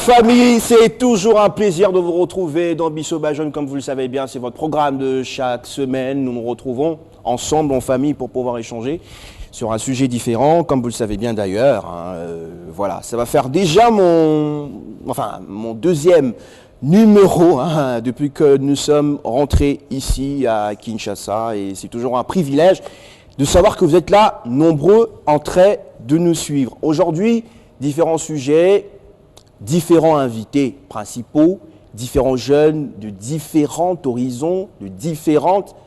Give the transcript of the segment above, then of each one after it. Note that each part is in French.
famille, c'est toujours un plaisir de vous retrouver dans Bisoba Jeune. Comme vous le savez bien, c'est votre programme de chaque semaine. Nous nous retrouvons ensemble en famille pour pouvoir échanger sur un sujet différent, comme vous le savez bien d'ailleurs. Voilà, ça va faire déjà mon deuxième numéro depuis que nous sommes rentrés ici à Kinshasa. Et c'est toujours un privilège de savoir que vous êtes là, nombreux en train de nous suivre. Aujourd'hui, différents sujets, différents invités principaux, différents jeunes de différents horizons, de différentes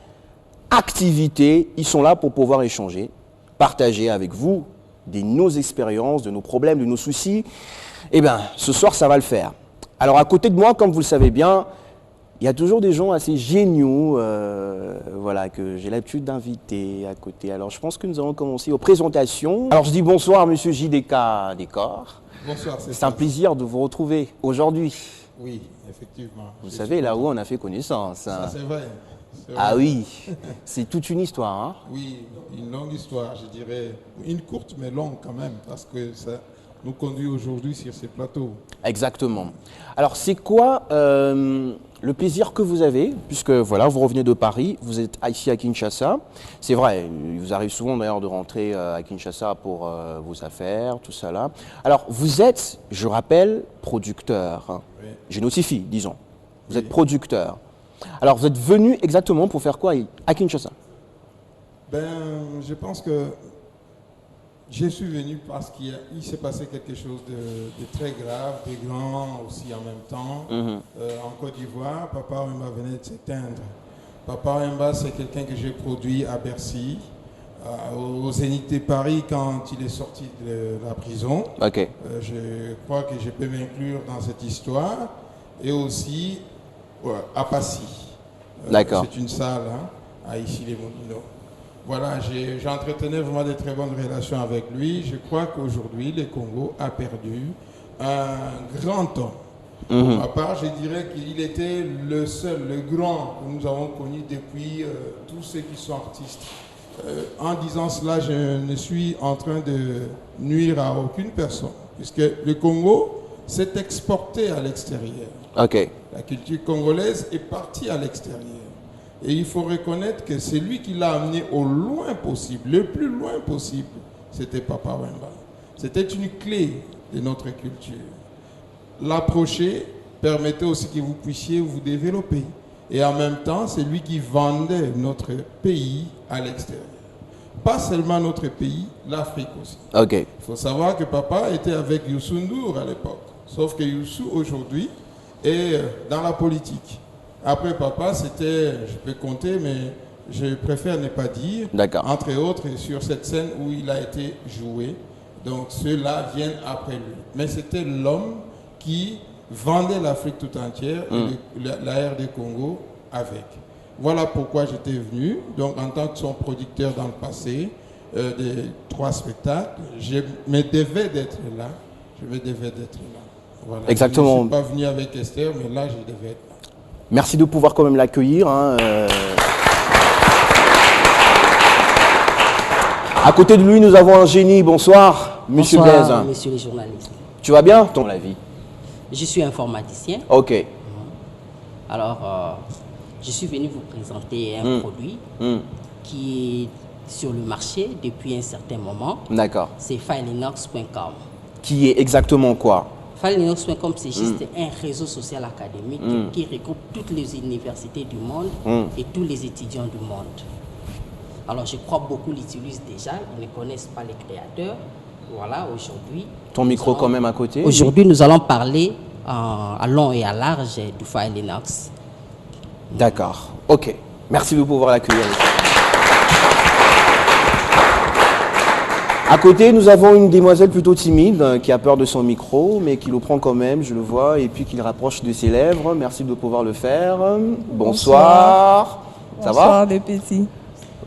activités. Ils sont là pour pouvoir échanger, partager avec vous de nos expériences, de nos problèmes, de nos soucis. Eh bien, ce soir, ça va le faire. Alors, à côté de moi, comme vous le savez bien, il y a toujours des gens assez géniaux que j'ai l'habitude d'inviter à côté. Alors, je pense que nous allons commencer aux présentations. Alors, je dis bonsoir à M. JDK Décor. Bonsoir, c'est un plaisir de vous retrouver aujourd'hui. Oui, effectivement. Vous savez, là où on a fait connaissance. Ça, c'est vrai. Ah oui, c'est toute une histoire. Hein. Oui, une longue histoire, je dirais. Une courte mais longue quand même, parce que ça nous conduit aujourd'hui sur ces plateaux. Exactement. Alors, c'est quoi le plaisir que vous avez, puisque voilà, vous revenez de Paris, vous êtes ici à Kinshasa. C'est vrai, il vous arrive souvent d'ailleurs de rentrer à Kinshasa pour vos affaires, tout ça là. Alors, vous êtes, je rappelle, producteur. Hein. Oui. Je notifie, disons. Vous êtes producteur. Alors, vous êtes venu exactement pour faire quoi à Kinshasa? Je pense que je suis venu parce qu'il s'est passé quelque chose de très grave, de grand aussi en même temps. En Côte d'Ivoire, Papa Wemba venait de s'éteindre. Papa Wemba, c'est quelqu'un que j'ai produit à Bercy, au Zénith de Paris quand il est sorti de la prison. Ok. Je crois que je peux m'inclure dans cette histoire. Et aussi à Passy. D'accord. C'est une salle à Issy-les-Moulineaux. Voilà, j'entretenais vraiment de très bonnes relations avec lui. Je crois qu'aujourd'hui, le Congo a perdu un grand homme. Pour ma part, je dirais qu'il était le seul, le grand que nous avons connu depuis tous ceux qui sont artistes. En disant cela, je ne suis en train de nuire à aucune personne, puisque le Congo s'est exporté à l'extérieur. Ok. La culture congolaise est partie à l'extérieur. Et il faut reconnaître que c'est lui qui l'a amené au loin possible, le plus loin possible, c'était Papa Wemba. C'était une clé de notre culture. L'approcher permettait aussi que vous puissiez vous développer. Et en même temps, c'est lui qui vendait notre pays à l'extérieur. Pas seulement notre pays, l'Afrique aussi. Ok. Il faut savoir que Papa était avec Youssou N'Dour à l'époque. Sauf que Youssou, aujourd'hui, est dans la politique. Après Papa, c'était, je peux compter, mais je préfère ne pas dire. D'accord. Entre autres, sur cette scène où il a été joué. Donc ceux-là viennent après lui. Mais c'était l'homme qui vendait l'Afrique tout entière et la RD Congo avec. Voilà pourquoi j'étais venu. Donc en tant que son producteur dans le passé, des 3 spectacles, je me devais d'être là. Voilà. Exactement. Je ne suis pas venu avec Esther, mais là, je devais être là. Merci de pouvoir quand même l'accueillir. À côté de lui, nous avons un génie. Bonsoir, Monsieur Blaise. Bonsoir, messieurs les journalistes. Tu vas bien, ton la vie? Je suis informaticien. Ok. Alors, je suis venu vous présenter un produit qui est sur le marché depuis un certain moment. D'accord. C'est filenox.com. Qui est exactement quoi? Filenox.com, c'est juste un réseau social académique qui regroupe toutes les universités du monde et tous les étudiants du monde. Alors, je crois beaucoup l'utilisent déjà. Ils ne connaissent pas les créateurs. Voilà, aujourd'hui... Ton micro quand même à côté. Aujourd'hui, nous allons parler à long et à large du Filenox. D'accord. Ok. Merci de pouvoir l'accueillir. À côté, nous avons une demoiselle plutôt timide qui a peur de son micro, mais qui le prend quand même, je le vois, et puis qui le rapproche de ses lèvres. Merci de pouvoir le faire. Bonsoir. Ça va? Bonsoir les petits.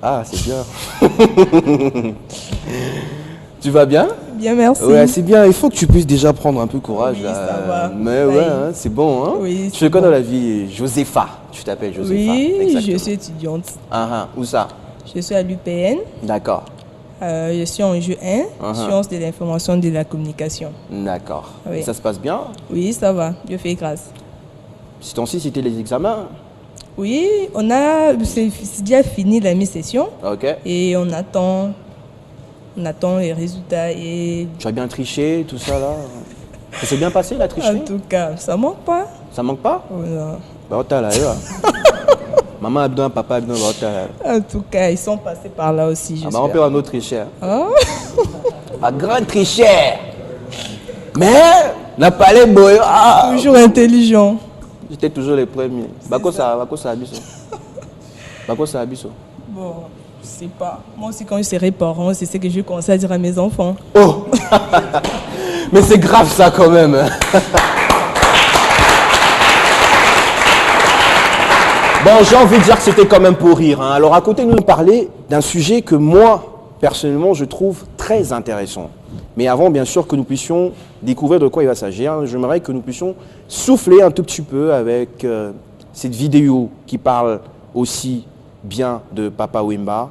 Ah, c'est bien. Tu vas bien? Bien, merci. Ouais, c'est bien. Il faut que tu puisses déjà prendre un peu courage. Oui, là. ça va. Mais ouais, hein, c'est bon. Hein? Oui, tu fais quoi dans la vie? Josépha. Tu t'appelles Josépha. Oui, exactement. je suis étudiante. Où ça? Je suis à l'UPN, D'accord. Je suis en jeu 1, sciences de l'information et de la communication. D'accord. Oui. Ça se passe bien? Oui, ça va. Dieu fait grâce. Ces temps-ci, c'était les examens? Oui, c'est déjà fini la mi-session. Ok. Et on attend les résultats. Et... Tu as bien triché, tout ça là? Ça s'est bien passé la tricherie? En tout cas, ça manque pas. Ça manque pas? Oh, non. Bah, t'as là, maman a besoin, papa a besoin, bah, t'as là. En tout cas, ils sont passés par là aussi. Ah, bah, on peut un autre tricheur. Oh. Un grand tricheur. Mais, n'a pas les boys. Ah. Toujours intelligent. J'étais toujours les premiers. Bako ça abisso. Bako ça abisso. Bon, je sais pas. Moi aussi, quand je serai parent, c'est ce que je conseille à dire à mes enfants. Oh. Mais c'est grave ça quand même. Bon, j'ai envie de dire que c'était quand même pour rire. Hein. Alors, à côté de nous parler d'un sujet que moi, personnellement, je trouve très intéressant. Mais avant, bien sûr, que nous puissions découvrir de quoi il va s'agir, j'aimerais que nous puissions souffler un tout petit peu avec cette vidéo qui parle aussi bien de Papa Wemba.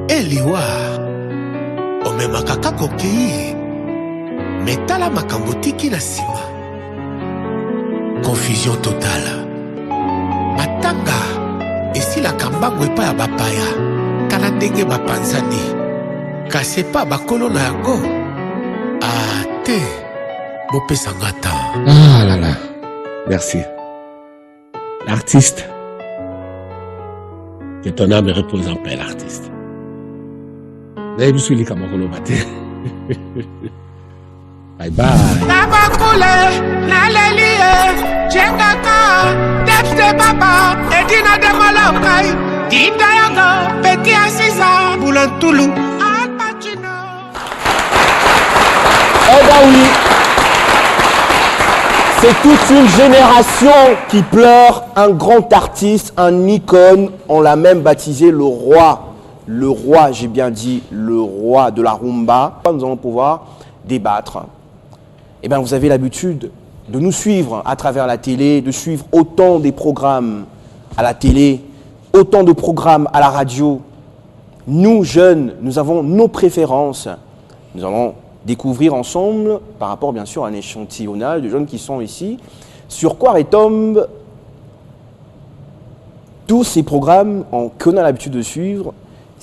Eliwa, omemaka kaka okei, metala makambo tiki na nsima. Confusion totale. Matanga esilaka mbango epai ya bapaya, tala ndenge bapanzani. Kasi epai bakolo na yango, te bopesanga temps. Ah là là, merci. L'artiste, que ton âme repose en paix, l'artiste. Bye bye. Nabakule, nalelie, jengaka, depste baba, edina de malokai, dita yaga, peti asisa, boulantulu, alpachino. Eh ben oui, c'est toute une génération qui pleure un grand artiste, un icône. On l'a même baptisé le roi. Le roi, j'ai bien dit, le roi de la rumba. Nous allons pouvoir débattre. Eh bien, vous avez l'habitude de nous suivre à travers la télé, de suivre autant des programmes à la télé, autant de programmes à la radio. Nous, jeunes, nous avons nos préférences. Nous allons découvrir ensemble, par rapport bien sûr à un échantillonnage de jeunes qui sont ici, sur quoi retombent tous ces programmes qu'on a l'habitude de suivre.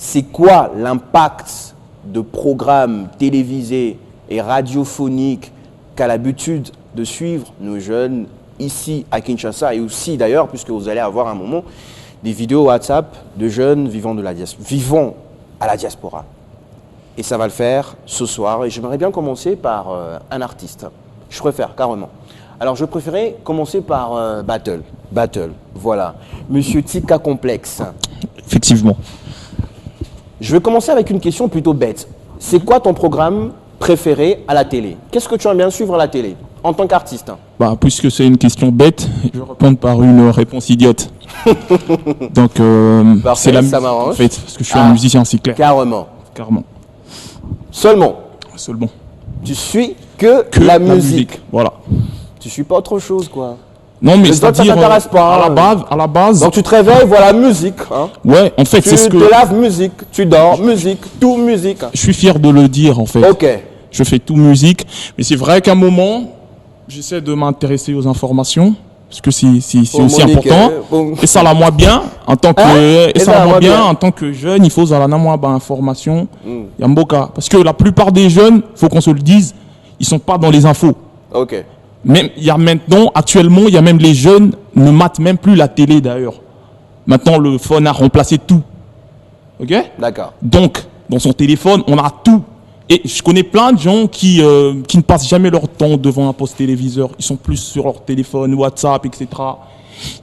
C'est quoi l'impact de programmes télévisés et radiophoniques qu'a l'habitude de suivre nos jeunes ici à Kinshasa et aussi d'ailleurs, puisque vous allez avoir un moment, des vidéos WhatsApp de jeunes vivant à la diaspora. Et ça va le faire ce soir. Et j'aimerais bien commencer par un artiste. Je préfère, carrément. Alors, je préférais commencer par Battle, voilà. Monsieur Tika Complexe. Effectivement. Je vais commencer avec une question plutôt bête. C'est quoi ton programme préféré à la télé? Qu'est-ce que tu aimes bien suivre à la télé, en tant qu'artiste? Bah, puisque c'est une question bête, je vais répondre par une réponse idiote. Donc, c'est la musique, en fait, parce que je suis un musicien, c'est clair. Carrément. Seulement. Tu suis que la musique. Voilà. Tu suis pas autre chose, quoi. Non, mais c'est-à-dire, ça t'intéresse pas. À la base. Donc tu te réveilles, voilà, musique. Hein. Ouais, en fait, c'est ce que... Tu te laves, musique. Tu dors, musique. Tout musique. Je suis fier de le dire, en fait. Ok. Je fais tout musique. Mais c'est vrai qu'à un moment, j'essaie de m'intéresser aux informations. Parce que c'est aussi important. Et ça la moi bien, en tant que, en tant que jeune, il faut ça la moi ben information. Yamboka. Parce que la plupart des jeunes, faut qu'on se le dise, ils sont pas dans les infos. Ok. Même il y a maintenant, actuellement, il y a même les jeunes ne matent même plus la télé d'ailleurs. Maintenant, le phone a remplacé tout. Ok. D'accord. Donc, dans son téléphone, on a tout. Et je connais plein de gens qui ne passent jamais leur temps devant un poste téléviseur. Ils sont plus sur leur téléphone, WhatsApp, etc.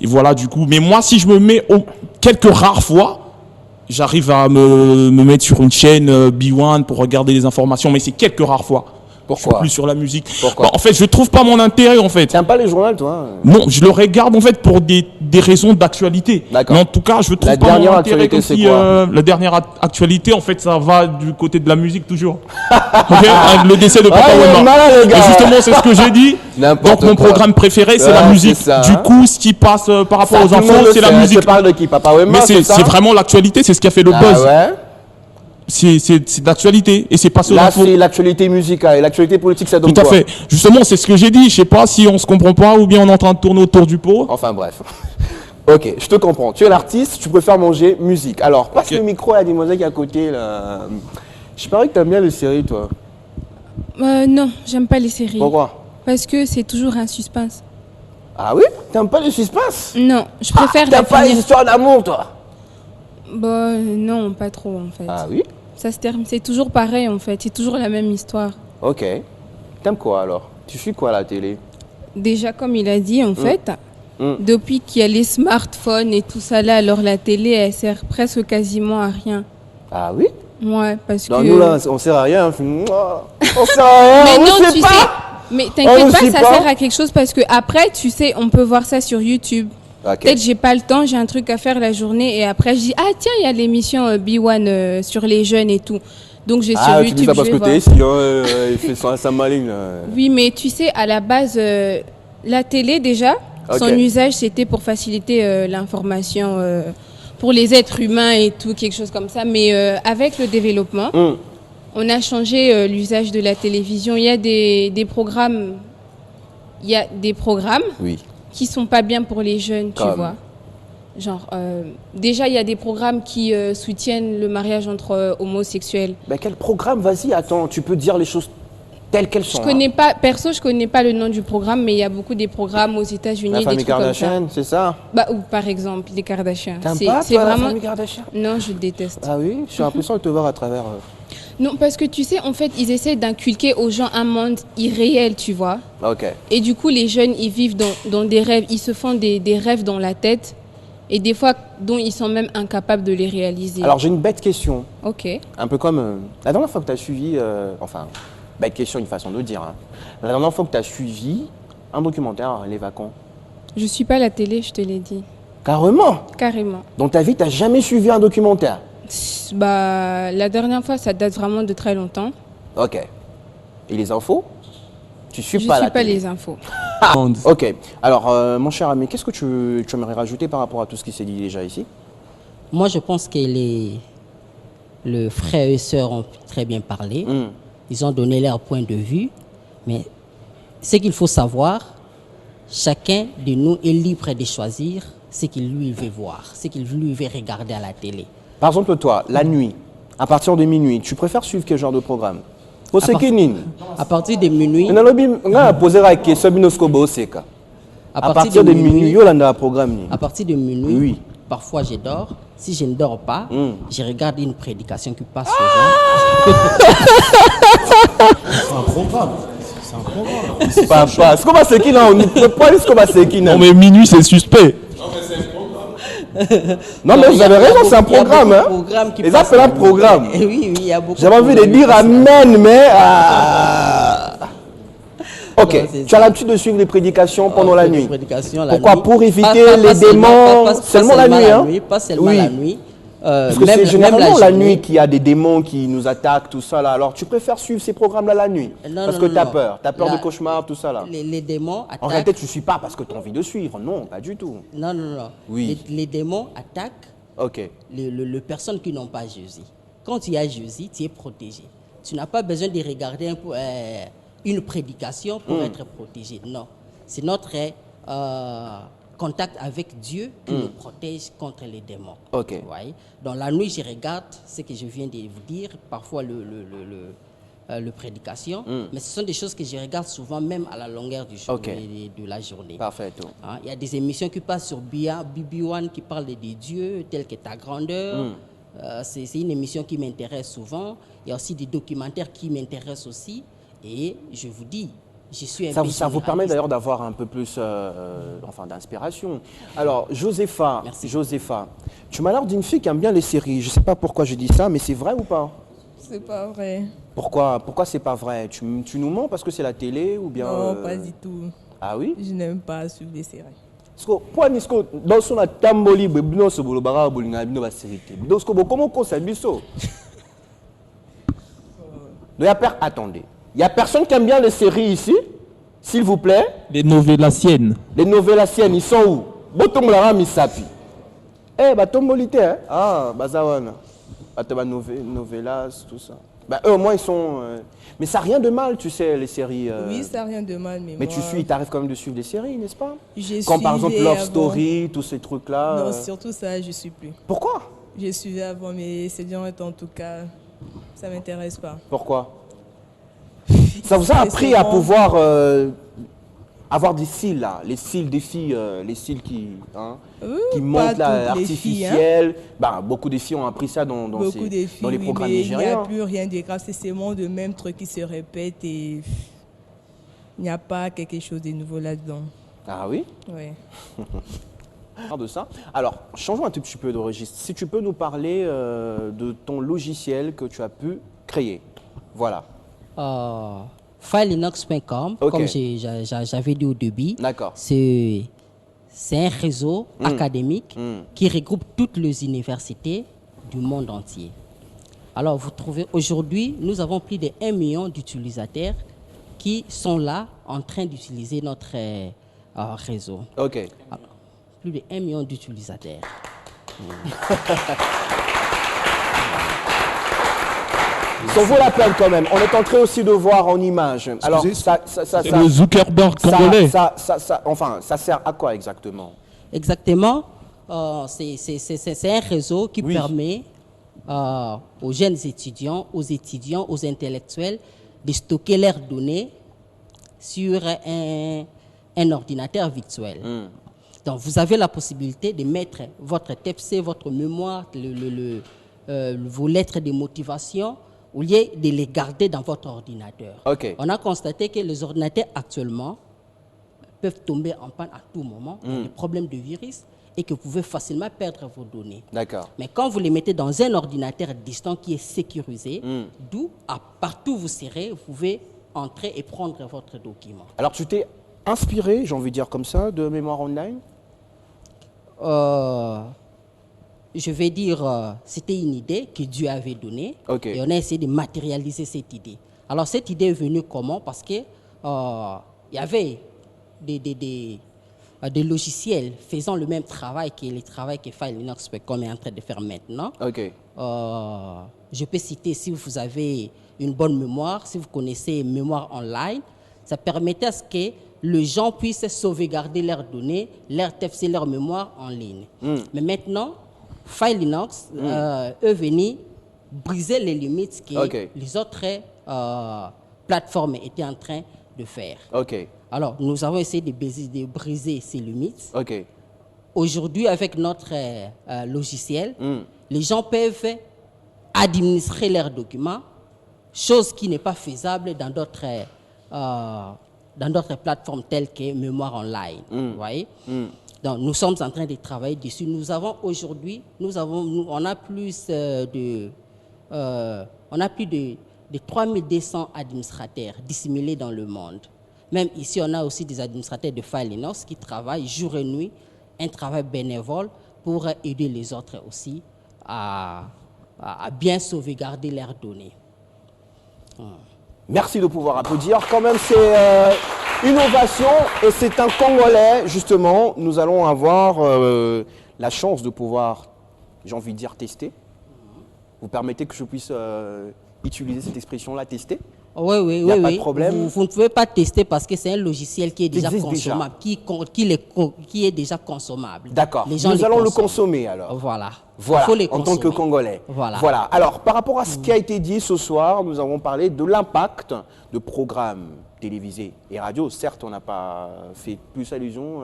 Et voilà, du coup. Mais moi, si je me mets quelques rares fois, j'arrive à me mettre sur une chaîne B1 pour regarder les informations. Mais c'est quelques rares fois. Pourquoi? Je suis plus sur la musique. Pourquoi? Bah, en fait, je trouve pas mon intérêt, en fait. T'aimes pas les journaux, toi? Non, je le regarde, en fait, pour des raisons d'actualité. D'accord. Mais en tout cas, je trouve La pas mon dernière intérêt actualité, comme c'est si, quoi? la dernière actualité, en fait, ça va du côté de la musique, toujours. Ok. Le décès de Papa Ah, il est Wemba. malin, le gars. Et justement, c'est ce que j'ai dit. N'importe Donc, mon quoi. programme préféré, c'est Ouais, la musique. c'est ça, Du hein. coup, ce qui passe par rapport Ça, aux tout le monde infos, le c'est la sait. musique. Tu parles de qui? Papa Wemba, Mais c'est ça? c'est vraiment l'actualité, c'est ce qui a fait le Ah buzz. ouais? C'est d'actualité et c'est pas sur Là, l'info. c'est l'actualité musicale. Et l'actualité politique, ça donne Tout à quoi? fait. Justement, c'est ce que j'ai dit. Je sais pas si on se comprend pas ou bien on est en train de tourner autour du pot. Enfin, bref. Ok, je te comprends. Tu es l'artiste, tu préfères manger musique. Alors, passe Ok. le micro à la demoiselle qui est à côté, là. Je parie que t'aimes bien les séries, toi. Non, j'aime pas les séries. Pourquoi? Parce que c'est toujours un suspense. Ah oui? T'aimes pas les suspense? Non, je préfère T'aimes la pas les finir. histoires d'amour, toi? Bah, non, pas trop en fait. Ah oui? Ça se termine, c'est toujours pareil en fait, c'est toujours la même histoire. Ok. T'aimes quoi, alors? Tu suis quoi à la télé? Déjà, comme il a dit, en fait, Mm. depuis qu'il y a les smartphones et tout ça là, alors la télé, elle sert presque quasiment à rien. Ah oui? Ouais, parce Non, que... nous, là, on sert à rien. On sert à rien. Mais on non, sait tu pas. sais, mais On t'inquiète ne pas, sait ça pas. sert à quelque chose parce que après, tu sais, on peut voir ça sur YouTube. Ok. Peut-être j'ai pas le temps, j'ai un truc à faire la journée et après je dis ah tiens, il y a l'émission B1 sur les jeunes et tout. Donc j'ai sur Ah, tu YouTube, dis ça je parce vais que voir. t'es ici, hein, il fait sa maligne. Oui, mais tu sais, à la base, la télé déjà, son Ok. usage c'était pour faciliter l'information pour les êtres humains et tout, quelque chose comme ça. Mais avec le développement, Hum. on a changé l'usage de la télévision. Il y a des programmes, Oui. qui sont pas bien pour les jeunes, tu Comme. vois. Genre, déjà, il y a des programmes qui soutiennent le mariage entre homosexuels. Ben, quel programme? Vas-y, attends, tu peux dire les choses telles qu'elles sont. Je connais pas, perso, je connais pas le nom du programme, mais il y a beaucoup des programmes aux États-Unis, La des famille trucs comme ça. Kardashian, c'est ça? Bah, ou par exemple, les Kardashians. T'aimes pas, toi, la famille Kardashian? Non, je déteste. Ah oui? J'ai l'impression de te voir à travers... Non, parce que tu sais, en fait, ils essaient d'inculquer aux gens un monde irréel, tu vois. Ok. Et du coup, les jeunes, ils vivent dans des rêves, ils se font des rêves dans la tête, et des fois, dont ils sont même incapables de les réaliser. Alors, j'ai une bête question. Ok. Un peu comme... la dernière fois que tu as suivi... enfin, bête question, une façon de dire. Hein. La dernière fois que tu as suivi un documentaire, Les Vacants. Je suis pas à la télé, je te l'ai dit. Carrément? Carrément. Dans ta vie, tu n'as jamais suivi un documentaire? Bah, la dernière fois, ça date vraiment de très longtemps. Ok. Et les infos? Tu suis Je pas suis la pas télé. les infos. Ok. Alors, mon cher ami, qu'est-ce que tu aimerais rajouter par rapport à tout ce qui s'est dit déjà ici? Moi, je pense que les frères et sœurs ont très bien parlé. Hmm. Ils ont donné leur point de vue. Mais ce qu'il faut savoir, chacun de nous est libre de choisir ce qu'il lui veut voir, ce qu'il lui veut regarder à la télé. Par exemple, toi, la nuit, à partir de minuit, tu préfères suivre quel genre de programme? À partir de minuit, On a posé la question, à partir de minuit, il y a un programme. à partir de minuit, Oui. parfois je dors. Si je ne dors pas, je regarde une prédication qui passe souvent. Papa, c'est comme c'est qui là? On ne peut pas dire comment c'est qui. Non, mais minuit, c'est suspect. Non, mais vous avez raison, c'est un programme. Hein. Ils Ils appellent un programme. Oui, oui, il y a beaucoup. J'avais envie de dire amen, mais. Ok, Non, c'est tu ça. as l'habitude de suivre les prédications pendant la nuit. Pourquoi? Nuit. Pour éviter Pas les démons. Seulement la nuit, hein? Pas seulement Oui. la nuit. Parce que Même- c'est même généralement la journée. nuit qu'il y a des démons qui nous attaquent, tout ça là. Alors tu préfères suivre ces programmes-là la nuit? Non, Parce non, que non, tu as non. peur. Tu as peur La- de cauchemars, tout ça là. Les démons attaquent. En réalité, tu ne suis pas parce que tu as envie de suivre. Non, pas du tout. Non, non, non. Oui. Les démons attaquent Ok. les personnes qui n'ont pas Jésus. Quand tu as Jésus, tu es protégé. Tu n'as pas besoin de regarder une prédication pour être protégé. Non. C'est notre contact avec Dieu qui nous protège contre les démons. Ok. Ouais. Dans la nuit, je regarde ce que je viens de vous dire, parfois le prédication, mais ce sont des choses que je regarde souvent même à la longueur du jour, Ok. de la journée. Parfait. Tout. Hein, il y a des émissions qui passent sur BB1 qui parlent des dieux tels que ta grandeur. C'est une émission qui m'intéresse souvent. Il y a aussi des documentaires qui m'intéressent aussi. Et je vous dis, je suis un peu Ça vous permet généraliste. d'ailleurs d'avoir un peu plus d'inspiration. Alors, Josépha, Merci. Josépha, tu m'as l'air d'une fille qui aime bien les séries. Je ne sais pas pourquoi je dis ça, mais c'est vrai ou pas? C'est pas vrai. Pourquoi c'est pas vrai? Tu nous mens parce que c'est la télé ou bien... Non, pas du tout. Ah oui? Je n'aime pas suivre les séries. Dans son tamboli, bino se bolo bara bolinga bino ba série. Donc comment qu'on ça biso? Attendez. Il y a personne qui aime bien les séries ici? S'il vous plaît? Les novellaciennes. Les novellaciennes, ils sont où? Botombolara misapi. Eh, batombolité, hein? Ah, bazawana. Bataba novellas, tout ça. Bah, eux, au moins, ils sont... Mais ça n'a rien de mal, tu sais, les séries... Oui, ça n'a rien de mal, mais Mais moi... tu t'arrives quand même de suivre des séries, n'est-ce pas? Quand par exemple Love Story, tous ces trucs-là... Non, surtout ça, je ne suis plus. Pourquoi? Je suivais avant, mais c'est bien, en tout cas, ça ne m'intéresse pas. Pourquoi? Ça vous a appris à pouvoir avoir des cils, là, les cils des filles, les cils qui montent, là, artificiels. Bah, beaucoup de filles ont appris ça dans les programmes nigériens. Il n'y a plus rien de grave, c'est seulement le même truc qui se répète et il n'y a pas quelque chose de nouveau là-dedans. Ah oui? Oui. De ça. Alors, changeons un tout petit peu de registre. Si tu peux nous parler de ton logiciel que tu as pu créer. Voilà. Filenox.com, Okay. comme j'avais dit au début, c'est un réseau académique qui regroupe toutes les universités du monde entier. Alors, vous trouvez, aujourd'hui, nous avons plus de 1 million d'utilisateurs qui sont là en train d'utiliser notre réseau. Ok. Alors, plus de 1 million d'utilisateurs. Ça vaut la peine quand même. On est en train aussi de voir en image. Alors, c'est le Zuckerberg congolais. Enfin, ça sert à quoi exactement? Exactement. C'est un réseau qui permet aux jeunes étudiants, aux intellectuels de stocker leurs données sur un ordinateur virtuel. Donc, vous avez la possibilité de mettre votre TFC, votre mémoire, vos lettres de motivation, au lieu de les garder dans votre ordinateur. Okay. On a constaté que les ordinateurs actuellement peuvent tomber en panne à tout moment, des problèmes de virus, et que vous pouvez facilement perdre vos données. D'accord. Mais quand vous les mettez dans un ordinateur distant qui est sécurisé, d'où, partout où vous serez, vous pouvez entrer et prendre votre document. Alors, tu t'es inspiré, j'ai envie de dire comme ça, de mémoire online? Je vais dire, c'était une idée que Dieu avait donnée. Okay. Et on a essayé de matérialiser cette idée. Alors, cette idée est venue comment? Parce que il y avait des logiciels faisant le même travail que le travail que Filenox.com est en train de faire maintenant. Okay. Je peux citer, si vous avez une bonne mémoire, si vous connaissez mémoire online, ça permettait à ce que les gens puissent sauvegarder leurs données, leurs TFC, leur mémoire en ligne. Mais maintenant, Filenox est venu briser les limites que les autres plateformes étaient en train de faire. Okay. Alors, nous avons essayé de briser ces limites. Okay. Aujourd'hui, avec notre logiciel, les gens peuvent administrer leurs documents, chose qui n'est pas faisable dans d'autres plateformes telles que Mémoire Online. Vous voyez? Donc, nous sommes en train de travailler dessus. Nous avons aujourd'hui, on a plus de 3200 administrateurs disséminés dans le monde. Même ici, on a aussi des administrateurs de Filenox qui travaillent jour et nuit, un travail bénévole pour aider les autres aussi à bien sauvegarder leurs données. Merci de pouvoir applaudir. Quand même, c'est innovation et c'est un Congolais, justement. Nous allons avoir la chance de pouvoir, j'ai envie de dire, tester. Vous permettez que je puisse utiliser cette expression-là, tester? Oui, Il n'y a pas de problème. Vous ne pouvez pas tester parce que c'est un logiciel qui est déjà consommable, qui est déjà consommable. D'accord. Nous allons le consommer alors. Voilà. Voilà, en tant que Congolais. Voilà. Alors, par rapport à ce qui a été dit ce soir, nous avons parlé de l'impact de programmes télévisés et radio. Certes, on n'a pas fait plus allusion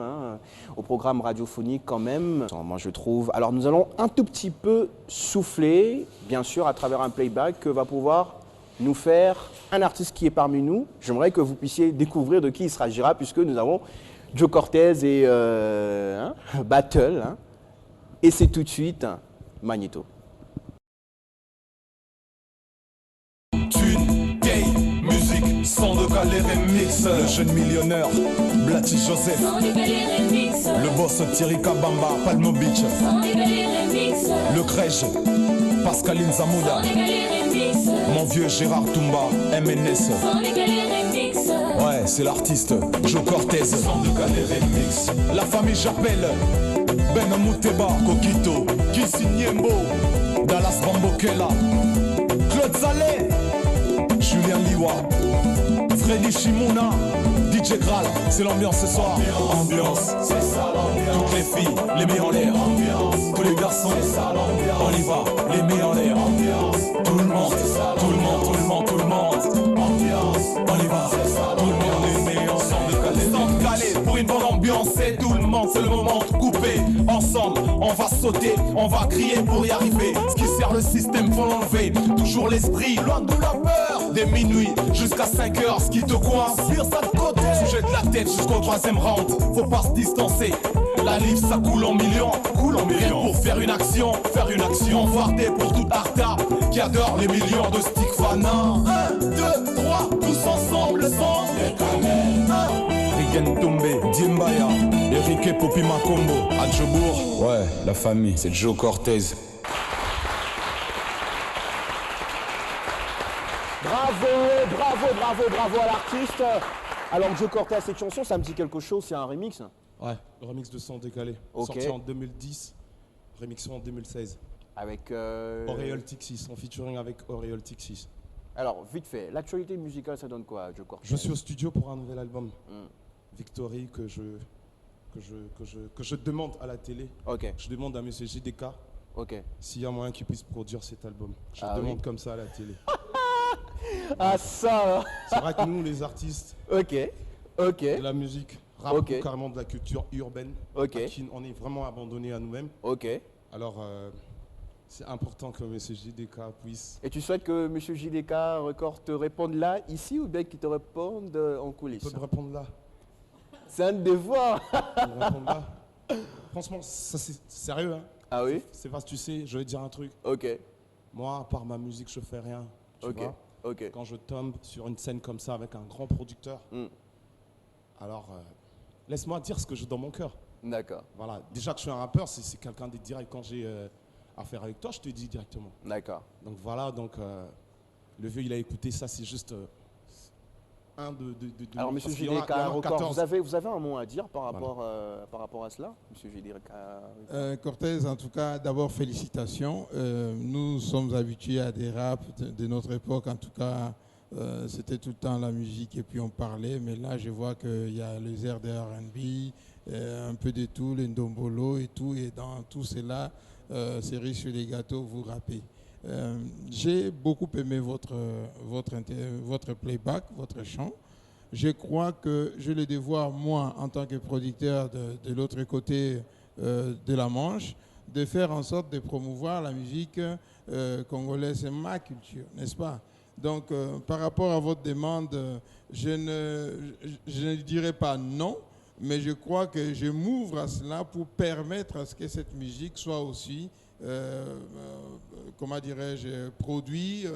au programme radiophonique quand même. Moi, je trouve. Alors, nous allons un tout petit peu souffler, bien sûr, à travers un playback que va pouvoir nous faire un artiste qui est parmi nous. J'aimerais que vous puissiez découvrir de qui il s'agira, puisque nous avons Joe Cortez et Battle. Et c'est tout de suite Magneto. remix. Le jeune millionnaire, Blati Joseph. Le boss Thierry Kabamba, Palmo Beach. Le crèche, Pascaline Zamouda. Mon vieux Gérard Toumba, MNS. Ouais, c'est l'artiste Joe Cortez. Remix. La famille j'appelle Ben Mouteba, Kokito, Kissi Niembo, Dallas Bambokela, Claude Salé, Julien Liwa, Freddy Shimona, DJ Kral. C'est l'ambiance ce soir. Ambiance, c'est ça l'ambiance. Toutes les filles, les mets en l'air. Ambiance. Tous les garçons, c'est ça l'ambiance. On y va, les mets en l'air. Ambiance. Tout le monde, c'est ça. Tout le monde, tout le monde, tout le monde. Ambiance. On y va, c'est ça. Tout le monde, les mets ensemble. Calé pour une bonne ambiance, c'est tout le monde. C'est le moment de couper. Ensemble, on va sauter, on va crier pour y arriver. Ce qui sert le système, faut l'enlever. Toujours l'esprit, loin de la peur. Des minuit jusqu'à 5 heures, ce qui te coince, sur ça de côté. Sujet de la tête jusqu'au 3e round. Faut pas se distancer. La livre ça coule en millions. Rien pour faire une action. Fardé pour tout Arta qui adore les millions de stick fanins. 1, 2, 3, tous ensemble, sans déconner. Rigen Tombe, Diembaya, Eric Popi Makombo, Adjobour. Ouais, la famille, c'est Joe Cortez. Bravo à l'artiste. Alors Joe Cortez, cette chanson, ça me dit quelque chose, c'est un remix? Ouais, le remix de Son Décalé. Okay. Sorti en 2010, remixé en 2016. Avec Auréole Tixis, en featuring avec Auréole Tixis. Alors, vite fait, l'actualité musicale, ça donne quoi, Joe Cortez? Je suis au studio pour un nouvel album. Victory, que je demande à la télé. Ok. Je demande à monsieur JDK. Ok. S'il y a moyen qu'il puisse produire cet album. Je demande comme ça à la télé. Ah ça. C'est vrai que nous, les artistes Ok. de la musique, rap Ok. ou carrément de la culture urbaine, Ok. à qui on est vraiment abandonné à nous-mêmes. Ok. Alors, c'est important que M. JDK puisse... Et tu souhaites que M. JDK Record te réponde là, ici, ou bien qu'il te réponde en coulisses? Il peut me répondre là. C'est un devoir. Il peut me répondre là. Franchement, ça c'est sérieux. Hein. Ah oui? C'est vaste, tu sais, je vais te dire un truc. Ok. Moi, à part ma musique, je fais rien. Tu vois? Ok. Quand je tombe sur une scène comme ça avec un grand producteur, alors laisse-moi dire ce que j'ai dans mon cœur. D'accord. Voilà. Déjà que je suis un rappeur, c'est quelqu'un de direct. Quand j'ai affaire avec toi, je te dis directement. D'accord. Donc voilà, donc le vieux, il a écouté ça, c'est juste un de alors, M. JDK Record, vous avez un mot à dire par rapport à cela, M. JDK Cortez, en tout cas, d'abord, félicitations. Nous sommes habitués à des raps de notre époque, en tout cas, c'était tout le temps la musique et puis on parlait, mais là, je vois qu'il y a les airs de R&B, un peu de tout, les ndombolo et tout, et dans tout cela, c'est riche sur les gâteaux, vous rappez. J'ai beaucoup aimé votre playback, votre chant. Je crois que j'ai le devoir, moi, en tant que producteur de l'autre côté de la Manche, de faire en sorte de promouvoir la musique congolaise. C'est ma culture, n'est-ce pas? Donc, par rapport à votre demande, je ne dirais pas non, mais je crois que je m'ouvre à cela pour permettre à ce que cette musique soit aussi, comment dirais-je, produite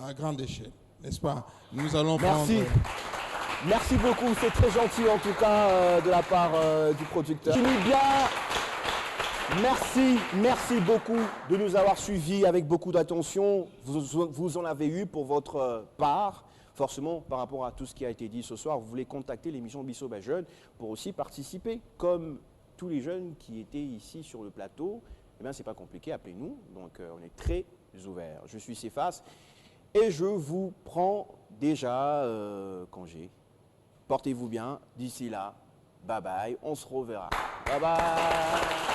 à grande échelle, n'est-ce pas? Nous allons prendre... Merci beaucoup, c'est très gentil en tout cas de la part du producteur. Finit bien. Merci beaucoup de nous avoir suivis avec beaucoup d'attention. Vous en avez eu pour votre part. Forcément, par rapport à tout ce qui a été dit ce soir, vous voulez contacter l'émission Bissoba Jeune pour aussi participer. Comme tous les jeunes qui étaient ici sur le plateau, eh bien, c'est pas compliqué, appelez-nous. Donc, on est très ouverts. Je suis Céphas et je vous prends déjà congé. Portez-vous bien. D'ici là, bye bye. On se reverra. Bye bye.